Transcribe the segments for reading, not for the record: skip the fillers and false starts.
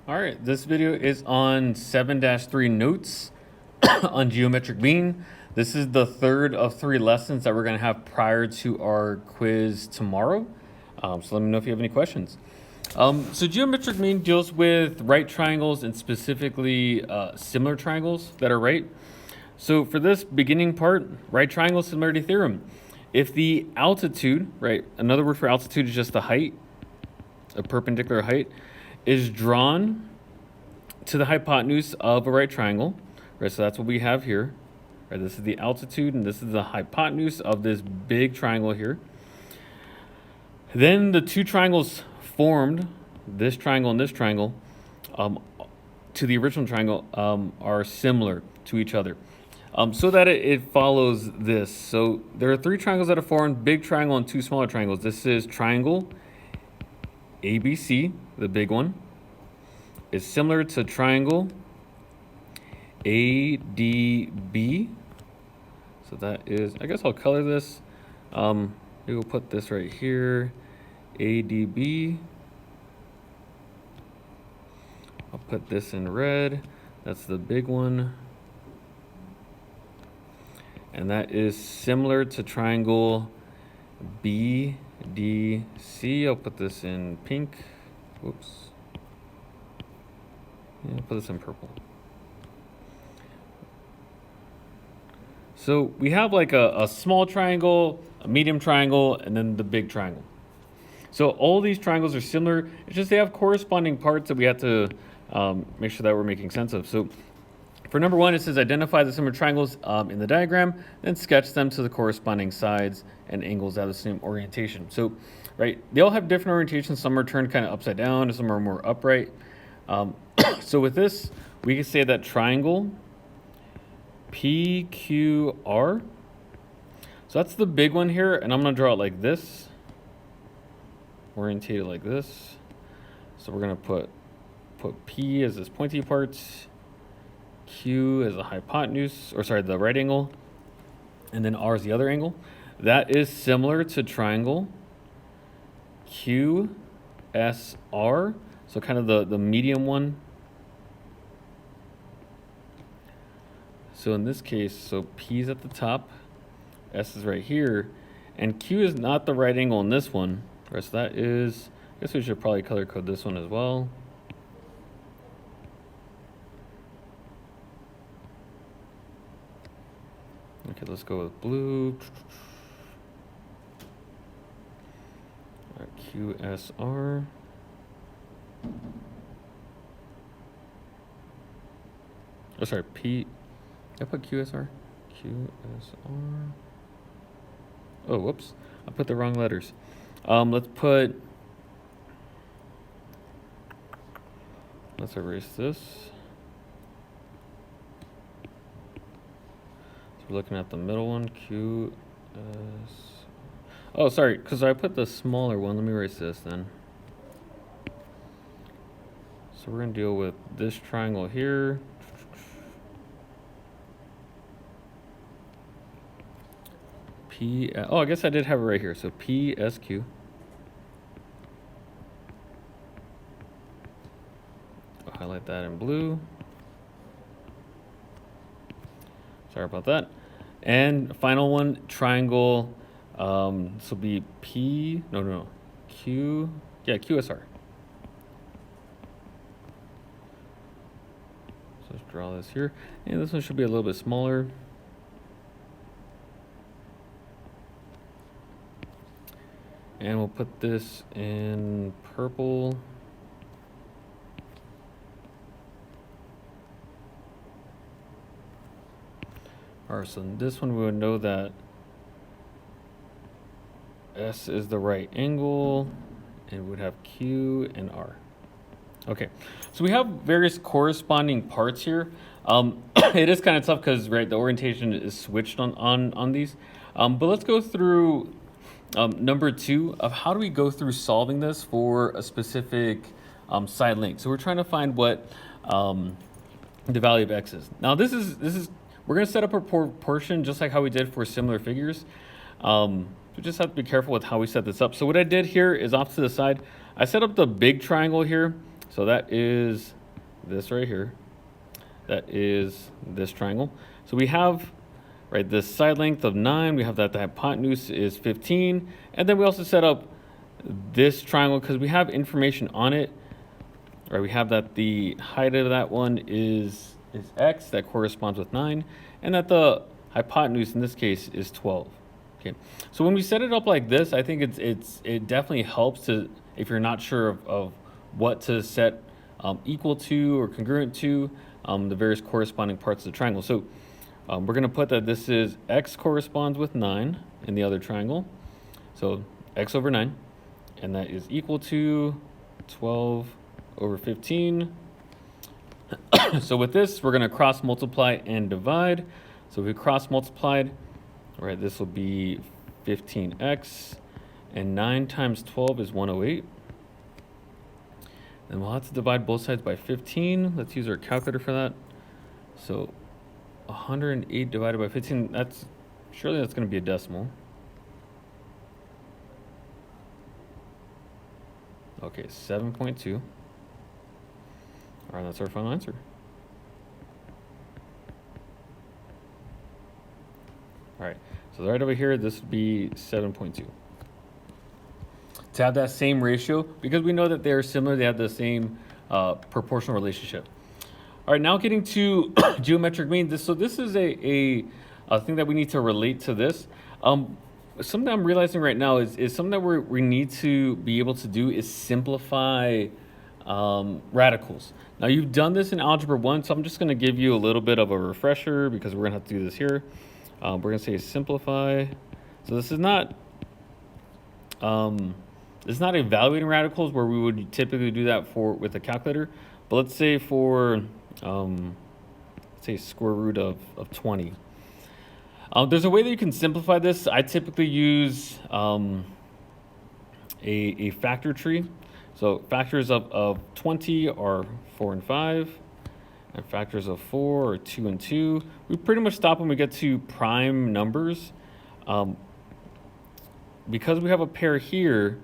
All right, this video is on 7-3 notes on geometric mean. This is the third of 3 lessons that we're going to have prior to our quiz tomorrow. So let me know if you have any questions. So geometric mean deals with right triangles and specifically similar triangles that are right. So for this beginning part, right triangle similarity theorem. If the altitude, right, another word for altitude is just the height, a perpendicular height, is drawn to the hypotenuse of a right triangle, right? So that's what we have here, right? This is the altitude and this is the hypotenuse of this big triangle here. Then the two triangles formed, this triangle and this triangle, to the original triangle are similar to each other. So that it follows this. So there are 3 triangles that are formed, big triangle and 2 smaller triangles. This is triangle ABC, the big one, is similar to triangle ADB. So that is, I guess I'll color this. Maybe we'll put this right here, ADB. I'll put this in red. That's the big one. And that is similar to triangle BDC. I'll put this in pink. Whoops. Yeah, I'll put this in purple. So we have like a small triangle, a medium triangle, and then the big triangle. So all these triangles are similar. It's just they have corresponding parts that we have to make sure that we're making sense of. So for number 1, it says identify the similar triangles in the diagram, then sketch them to the corresponding sides and angles that have the same orientation. So, right, they all have different orientations. Some are turned kind of upside down, and some are more upright. So with this, we can say that triangle PQR. So that's the big one here, and I'm going to draw it like this, orientate it like this. So we're going to put P as this pointy part, Q as the hypotenuse, or sorry, the right angle, and then R is the other angle. That is similar to triangle QSR, so kind of the medium one. So in this case, so P is at the top, S is right here, and Q is not the right angle in this one. Right, so that is, I guess we should probably color code this one as well. Okay, let's go with blue. All right, QSR. Oh, sorry, P. Did I put QSR? QSR. Oh, whoops. I put the wrong letters. Let's erase this. We're looking at the middle one, QS. Oh, sorry, because I put the smaller one. Let me erase this then. So we're going to deal with this triangle here. Oh, I guess I did have it right here. So PSQ. I'll highlight that in blue. Sorry about that. And final one, triangle. This will be Q. Yeah, QSR. So let's draw this here. And this one should be a little bit smaller. And we'll put this in purple. All right, so in this one we would know that S is the right angle, and we would have Q and R. Okay, so we have various corresponding parts here. It is kind of tough because, right, the orientation is switched on these. But let's go through number 2 of how do we go through solving this for a specific side length. So we're trying to find what the value of X is. Now this is we're going to set up a proportion just like how we did for similar figures. We just have to be careful with how we set this up. So what I did here is off to the side, I set up the big triangle here. So that is this right here. That is this triangle. So we have, right, this side length of 9. We have that the hypotenuse is 15. And then we also set up this triangle because we have information on it. Right, we have that the height of that one is x, that corresponds with 9, and that the hypotenuse in this case is 12. Okay, so when we set it up like this, I think it definitely helps to, if you're not sure of what to set equal to or congruent to the various corresponding parts of the triangle. So we're going to put that this is x corresponds with 9 in the other triangle. So x over 9, and that is equal to 12 over 15. So with this, we're going to cross multiply and divide. So if we cross multiplied, right, this will be 15x, and 9 times 12 is 108. And we'll have to divide both sides by 15. Let's use our calculator for that. So 108 divided by 15, surely that's going to be a decimal. Okay, 7.2. All right, that's our final answer. All right, so right over here, this would be 7.2. To have that same ratio, because we know that they're similar, they have the same proportional relationship. All right, now getting to geometric mean. So this is a thing that we need to relate to this. Something I'm realizing right now is something that we need to be able to do is simplify radicals. Now you've done this in Algebra 1, so I'm just going to give you a little bit of a refresher because we're going to have to do this here. We're going to say simplify. So this is not evaluating radicals where we would typically do that with a calculator. But let's say for let's say square root of 20. There's a way that you can simplify this. I typically use a factor tree. So factors of 20 are 4 and 5, and factors of 4 are 2 and 2. We pretty much stop when we get to prime numbers. Because we have a pair here,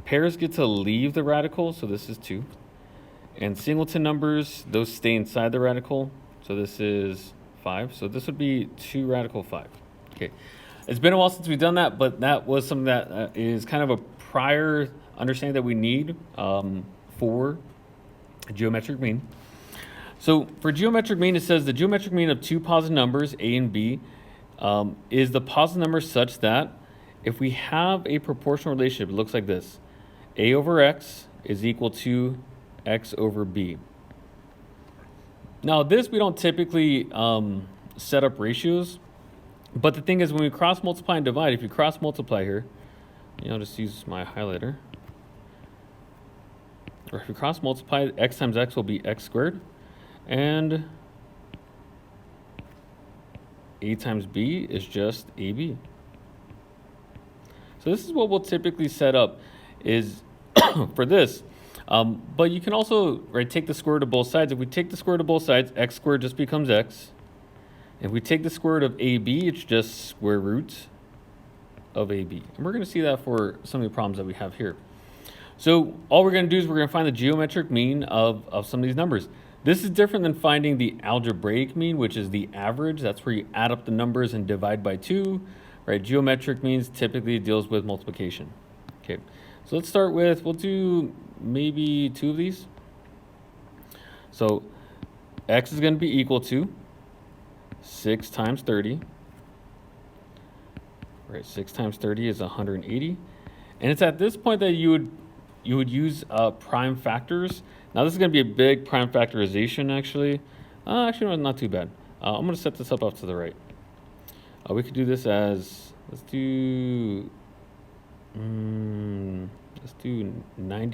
pairs get to leave the radical, so this is 2. And singleton numbers, those stay inside the radical, so this is 5. So this would be 2 radical 5. Okay, it's been a while since we've done that, but that was something that is kind of a prior understanding that we need for geometric mean. So for geometric mean, it says the geometric mean of two positive numbers, a and b, is the positive number such that if we have a proportional relationship, it looks like this. A over x is equal to x over b. Now this, we don't typically set up ratios, but the thing is when we cross multiply and divide, if you cross multiply here, I'll just use my highlighter. Or if you cross multiply, x times x will be x squared, and a times b is just ab. So this is what we'll typically set up is for this. But you can also take the square root of both sides. If we take the square root of both sides, x squared just becomes x. If we take the square root of ab, it's just square root of ab. And we're going to see that for some of the problems that we have here. So all we're going to do is we're going to find the geometric mean of some of these numbers. This is different than finding the algebraic mean, which is the average. That's where you add up the numbers and divide by 2. Right? Geometric means typically deals with multiplication. Okay, so let's start with, we'll do maybe 2 of these. So x is going to be equal to 6 times 30. Right, 6 times 30 is 180. And it's at this point that you would use prime factors. Now this is going to be a big prime factorization actually. Actually, no, not too bad. I'm going to set this up off to the right. We could do this as, let's do 90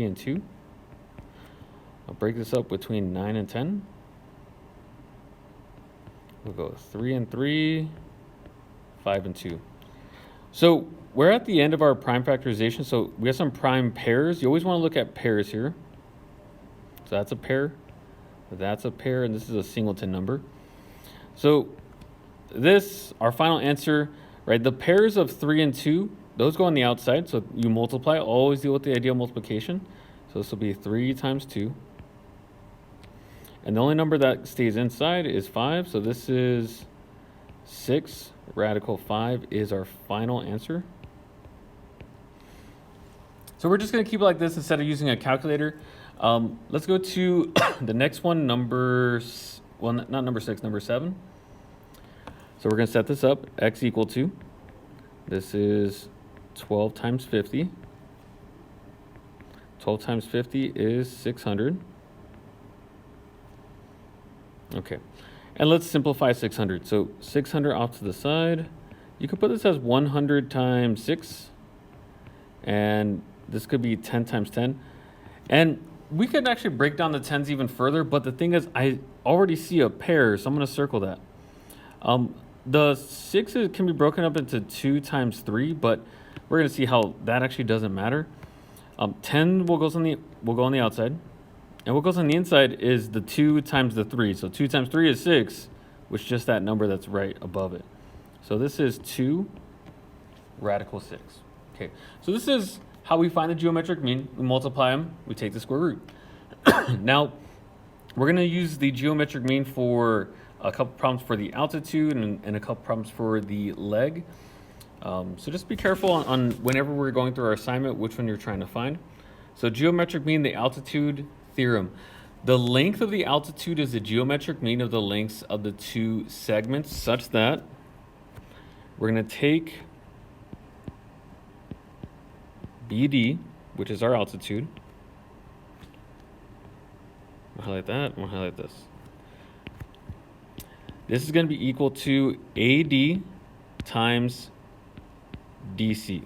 and 2. I'll break this up between 9 and 10. We'll go 3 and 3, 5 and 2. So we're at the end of our prime factorization. So we have some prime pairs. You always want to look at pairs here. So that's a pair, that's a pair, and this is a singleton number. So this, our final answer, right? The pairs of 3 and 2, those go on the outside. So you multiply, always deal with the ideal multiplication. So this will be 3 times 2. And the only number that stays inside is 5. So this is 6 radical 5 is our final answer. So we're just going to keep it like this instead of using a calculator. Let's go to the next one, not number 6, number 7. So we're going to set this up, x equal to, this is 12 times 50. 12 times 50 is 600. Okay, and let's simplify 600. So 600 off to the side. You could put this as 100 times 6, and this could be 10 times 10. And we could actually break down the 10s even further, but the thing is, I already see a pair, so I'm going to circle that. The 6 can be broken up into 2 times 3, but we're going to see how that actually doesn't matter. 10 will go on the outside, and what goes on the inside is the 2 times the 3. So 2 times 3 is 6, which is just that number that's right above it. So this is 2 radical 6. Okay, so this is how we find the geometric mean. We multiply them, we take the square root. Now, we're going to use the geometric mean for a couple problems for the altitude and a couple problems for the leg. So just be careful on whenever we're going through our assignment, which one you're trying to find. So geometric mean, the altitude theorem. The length of the altitude is the geometric mean of the lengths of the two segments, such that we're going to take BD, which is our altitude. I'll highlight that, I'll highlight this. This is going to be equal to AD times DC.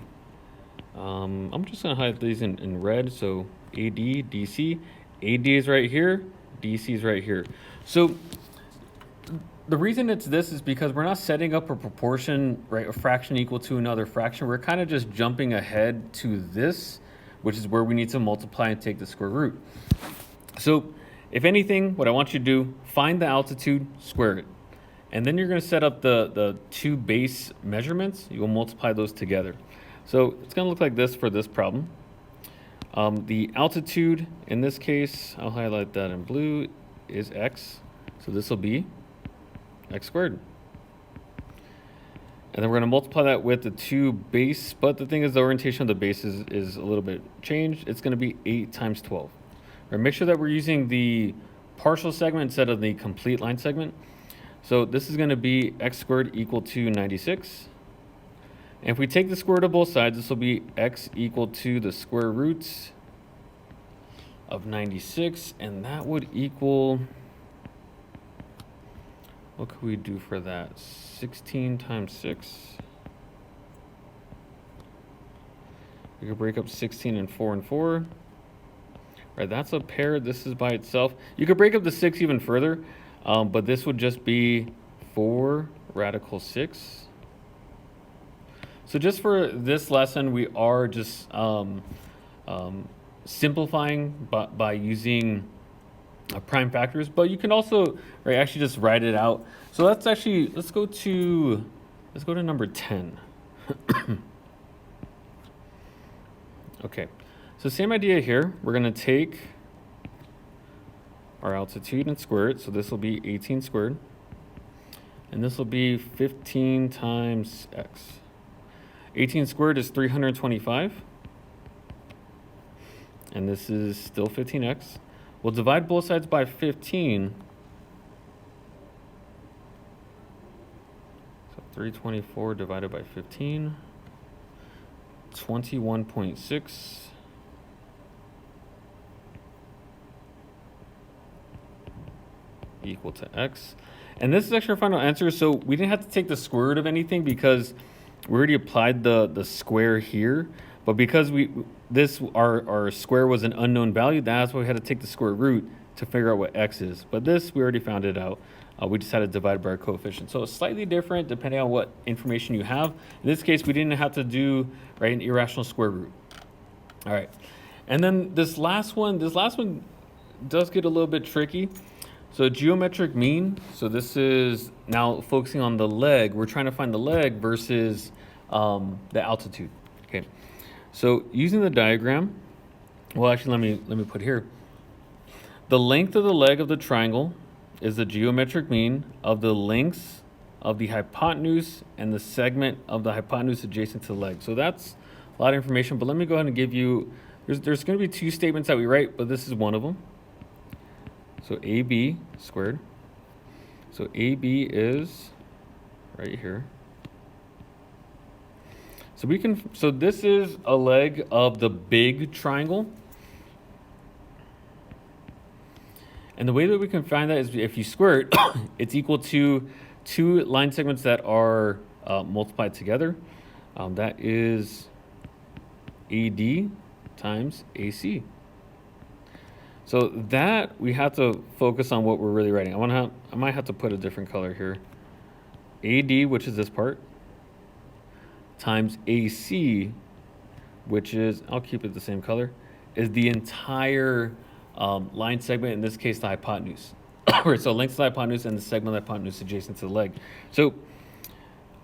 I'm just going to highlight these in red. So AD, DC. AD is right here. DC is right here. So the reason it's this is because we're not setting up a proportion, right, a fraction equal to another fraction. We're kind of just jumping ahead to this, which is where we need to multiply and take the square root. So if anything, what I want you to do, find the altitude, square it. And then you're going to set up the two base measurements. You will multiply those together. So it's going to look like this for this problem. The altitude, in this case, I'll highlight that in blue, is x. So this will be x squared. And then we're going to multiply that with the two base. But the thing is, the orientation of the base is a little bit changed. It's going to be 8 times 12. Right, make sure that we're using the partial segment instead of the complete line segment. So this is going to be x squared equal to 96. And if we take the square root of both sides, this will be x equal to the square root of 96. And that would equal, what could we do for that? 16 times 6. We could break up 16 and 4 and 4. Right, that's a pair. This is by itself. You could break up the 6 even further. But this would just be 4 radical 6. So just for this lesson, we are just simplifying by using prime factors. But you can also actually just write it out. So let's go to number 10. Okay, so same idea here. We're going to take our altitude and square it. So this will be 18 squared. And this will be 15 times x. 18 squared is 325. And this is still 15x. We'll divide both sides by 15. So 324 divided by 15. 21.6. Equal to x. And this is actually our final answer. So we didn't have to take the square root of anything because we already applied the square here. But because our square was an unknown value, that's why we had to take the square root to figure out what x is. But this, we already found it out. We just had to divide by our coefficient. So it's slightly different depending on what information you have. In this case, we didn't have to do an irrational square root. All right. And then this last one does get a little bit tricky. So geometric mean, so this is now focusing on the leg. We're trying to find the leg versus the altitude. Okay, so using the diagram, well, actually, let me put here. The length of the leg of the triangle is the geometric mean of the lengths of the hypotenuse and the segment of the hypotenuse adjacent to the leg. So that's a lot of information, but let me go ahead and give you, there's going to be two statements that we write, but this is one of them. So AB squared. So AB is right here. So we can, so this is a leg of the big triangle. And the way that we can find that is if you square it, it's equal to two line segments that are multiplied together. That is AD times AC. So that we have to focus on what we're really writing. I might have to put a different color here. AD, which is this part, times AC, which is, I'll keep it the same color, is the entire line segment, in this case the hypotenuse. Right, so length of the hypotenuse and the segment of the hypotenuse adjacent to the leg. So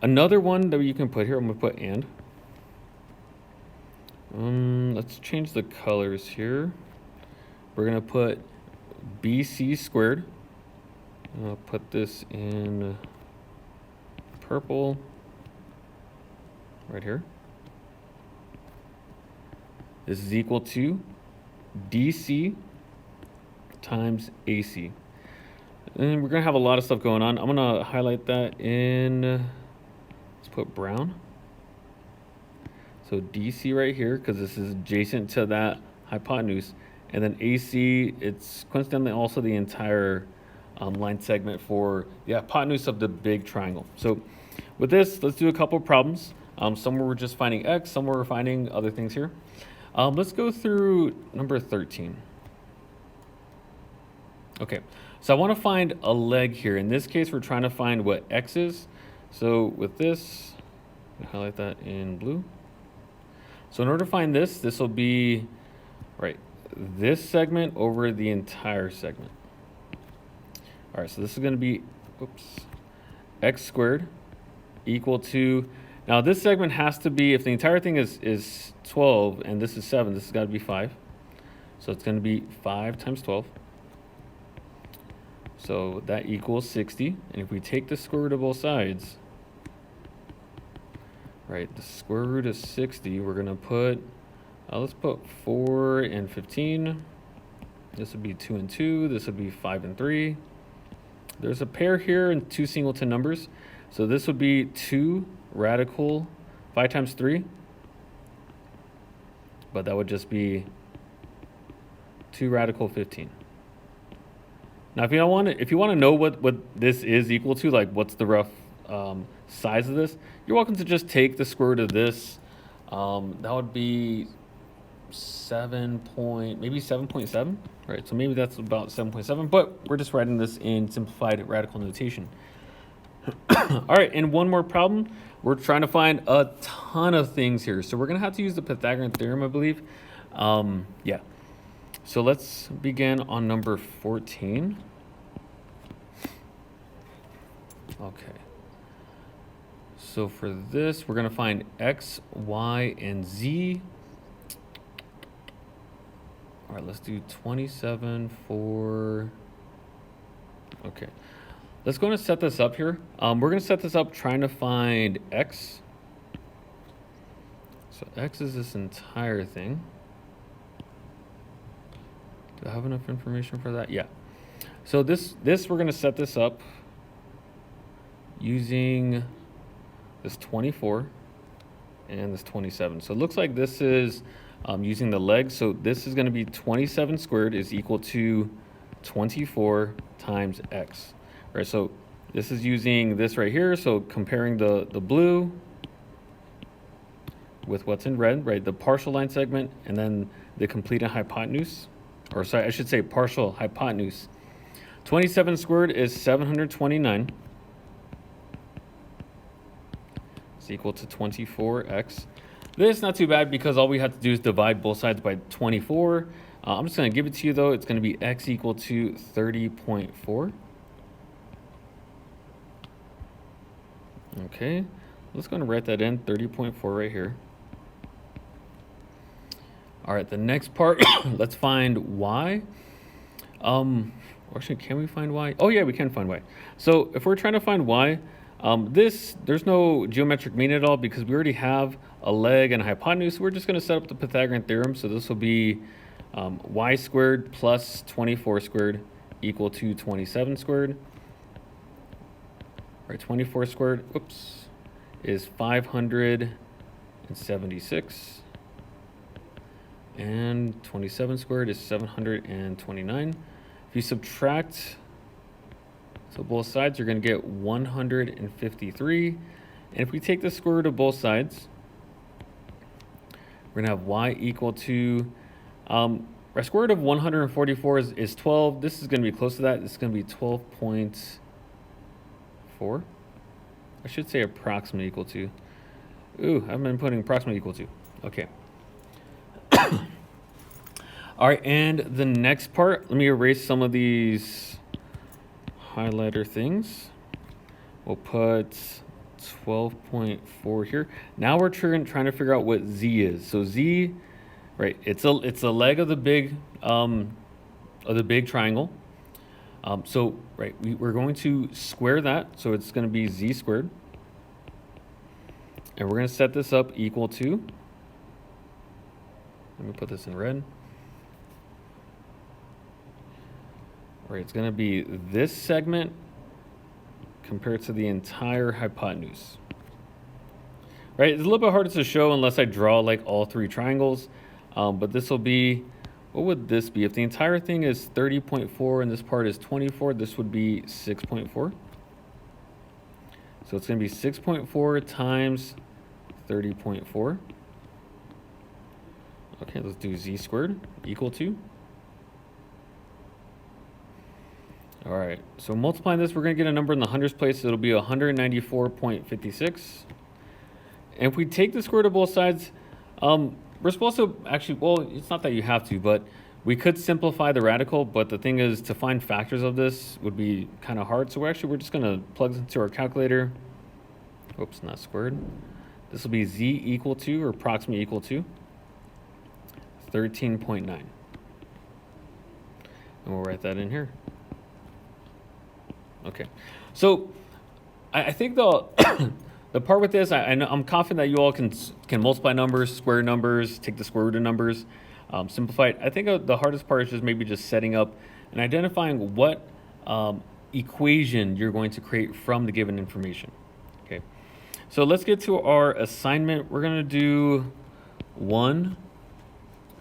another one that you can put here, I'm going to put and. Let's change the colors here. We're going to put BC squared. I'll put this in purple right here. This is equal to DC times AC. And we're going to have a lot of stuff going on. I'm going to highlight that in, let's put brown. So DC right here, because this is adjacent to that hypotenuse. And then AC, it's coincidentally also the entire line segment for the hypotenuse of the big triangle. So with this, let's do a couple of problems. Somewhere we're just finding X, somewhere we're finding other things here. Let's go through number 13. Okay, so I want to find a leg here. In this case, we're trying to find what X is. So with this, highlight that in blue. So in order to find this, this will be, right, this segment over the entire segment. All right, so this is going to be, X squared equal to, now this segment has to be, if the entire thing is 12 and this is 7, this has got to be 5. So it's going to be 5 times 12. So that equals 60. And if we take the square root of both sides, right, the square root of 60, we're going to put, let's put 4 and 15. This would be 2 and 2. This would be 5 and 3. There's a pair here and two singleton numbers. So this would be 2 radical 5 times 3. But that would just be 2 radical 15. Now, if you want to know what this is equal to, like what's the rough size of this, you're welcome to just take the square root of this. That would be maybe 7.7, right? So maybe that's about 7.7, but we're just writing this in simplified radical notation. All right, and one more problem. We're trying to find a ton of things here. So we're going to have to use the Pythagorean theorem, I believe. Yeah. So let's begin on number 14. Okay. So for this, we're going to find X, Y, and Z. All right, let's do 27 for, okay. Let's go and set this up here. We're going to set this up trying to find X. So X is this entire thing. Do I have enough information for that? Yeah. So this we're going to set this up using this 24 and this 27. So it looks like this is using the legs. So this is going to be 27 squared is equal to 24 times X. Right, so this is using this right here. So comparing the blue with what's in red, right? The partial line segment and then the completed hypotenuse, or sorry, I should say partial hypotenuse. 27 squared is 729. It's equal to 24x. This is not too bad because all we have to do is divide both sides by 24. I'm just going to give it to you though. It's going to be x equal to 30.4. Okay, let's go and write that in, 30.4 right here. All right, the next part, let's find y. Actually, can we find y? Oh yeah, we can find y. So if we're trying to find y, there's no geometric mean at all because we already have a leg and a hypotenuse. We're just going to set up the Pythagorean theorem. So this will be y squared plus 24 squared equal to 27 squared. Right, 24 squared, oops, is 576. And 27 squared is 729. If you subtract, so both sides, you're going to get 153. And if we take the square root of both sides, we're going to have y equal to, our square root of 144 is 12. This is going to be close to that. It's going to be 12.4. I should say approximately equal to. Ooh, I've been putting approximately equal to. Okay. All right, and the next part, let me erase some of these highlighter things. We'll put 12.4 here. Now we're trying to figure out what z is. So z, right? It's a leg of the big triangle. So right, we're going to square that. So it's going to be z squared, and we're going to set this up equal to. Let me put this in red. Right, it's going to be this segment compared to the entire hypotenuse. Right, it's a little bit harder to show unless I draw like all three triangles, but this will be, what would this be? If the entire thing is 30.4 and this part is 24, this would be 6.4. So it's going to be 6.4 times 30.4. Okay, let's do z squared equal to. All right, so multiplying this, we're going to get a number in the hundreds place. So it'll be 194.56. And if we take the square root of both sides, we're supposed to actually, well, it's not that you have to, but we could simplify the radical. But the thing is, to find factors of this would be kind of hard. So we're just going to plug this into our calculator. Oops, not squared. This will be z equal to, or approximately equal to, 13.9. And we'll write that in here. Okay, so I think the the part with this, I know, I'm confident that you all can multiply numbers, square numbers, take the square root of numbers, simplify it. I think the hardest part is just setting up and identifying what equation you're going to create from the given information. Okay, so let's get to our assignment. We're going to do 1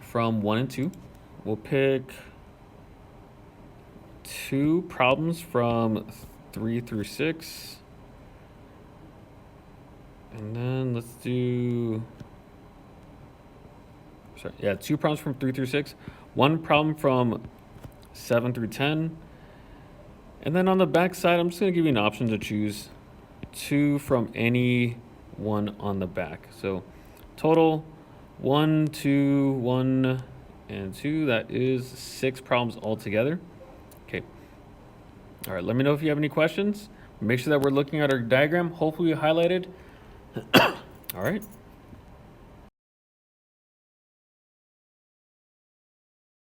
from 1 and 2. We'll pick 2 problems from 3 through 6. And then let's do, 2 problems from 3 through 6. 1 problem from 7 through 10. And then on the back side, I'm just going to give you an option to choose 2 from any one on the back. So total 1, 2, 1, and 2. That is 6 problems altogether. Okay. All right, let me know if you have any questions. Make sure that we're looking at our diagram. Hopefully we highlighted. All right.